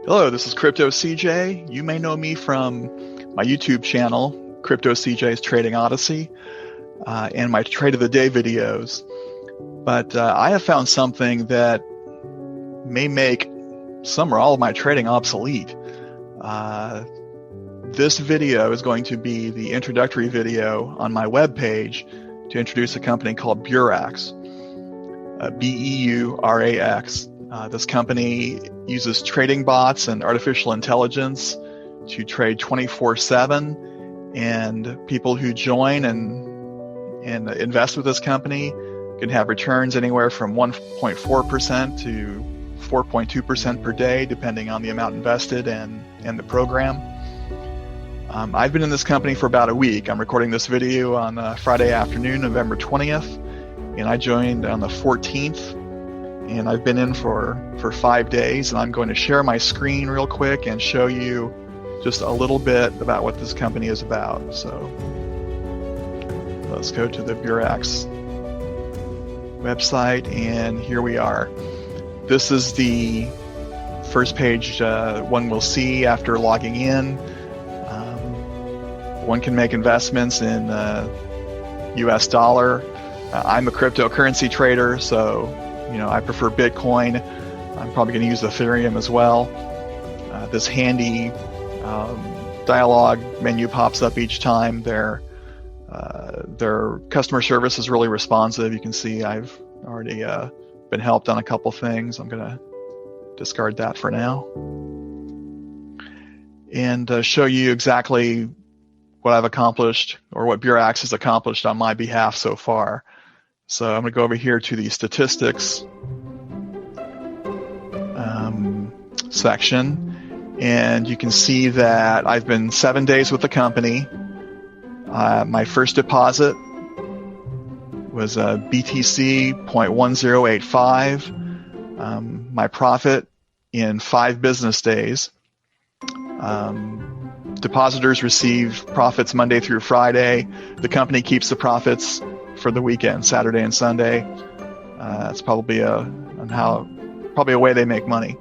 Hello, this is Crypto CJ. You may know me from my YouTube channel, Crypto CJ's Trading Odyssey, and my Trade of the Day videos. But I have found something that may make some or all of my trading obsolete. This video is going to be the introductory video on my webpage to introduce a company called Beurax, Beurax. This company uses trading bots and artificial intelligence to trade 24/7, and people who join and invest with this company can have returns anywhere from 1.4% to 4.2% per day, depending on the amount invested and the program. I've been in this company for about a week. I'm recording this video on Friday afternoon, November 20th, and I joined on the 14th. And I've been in for 5 days, and I'm going to share my screen real quick and show you just a little bit about what this company is about. So let's go to the Beurax website, and here we are. This is the first page one will see after logging in. One can make investments in US dollar. I'm a cryptocurrency trader, so I prefer Bitcoin. I'm probably going to use Ethereum as well. This handy dialog menu pops up each time. Their customer service is really responsive. You can see I've already been helped on a couple things. I'm going to discard that for now and show you exactly what I've accomplished, or what Beurax has accomplished on my behalf so far. So I'm going to go over here to the statistics section, and you can see that I've been 7 days with the company. My first deposit was a BTC 0.1085. My profit in 5 business days. Depositors receive profits Monday through Friday. The company keeps the profits for the weekend, Saturday and Sunday. That's probably a way they make money.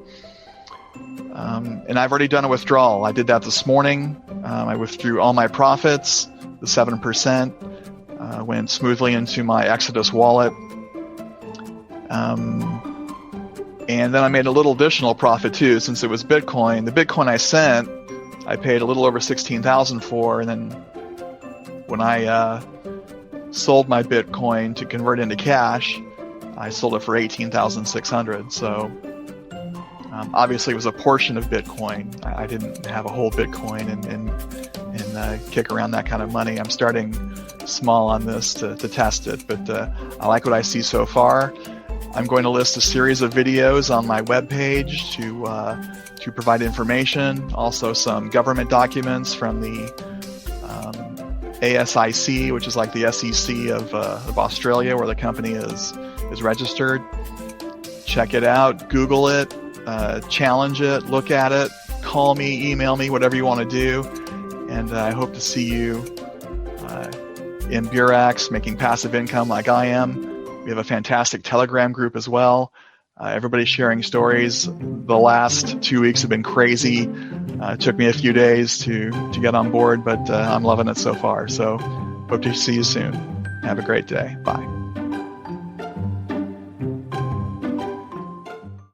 And I've already done a withdrawal. I did that this morning. I withdrew all my profits. The 7% went smoothly into my Exodus wallet. And then I made a little additional profit too, since it was Bitcoin. The Bitcoin I sent, I paid a little over $16,000 for, and then when I sold my Bitcoin to convert into cash, I sold it for $18,600. So obviously it was a portion of Bitcoin. I didn't have a whole Bitcoin and kick around that kind of money. I'm starting small on this to test it, but I like what I see so far. I'm going to list a series of videos on my webpage to provide information, also some government documents from the ASIC, which is like the SEC of Australia, where the company is registered. Check it out, Google it, challenge it, look at it, call me, email me, whatever you want to do. And I hope to see you in Beurax making passive income like I am. We have a fantastic Telegram group as well. Everybody's sharing stories. The last 2 weeks have been crazy. It took me a few days to get on board, but I'm loving it so far. So hope to see you soon. Have a great day. Bye.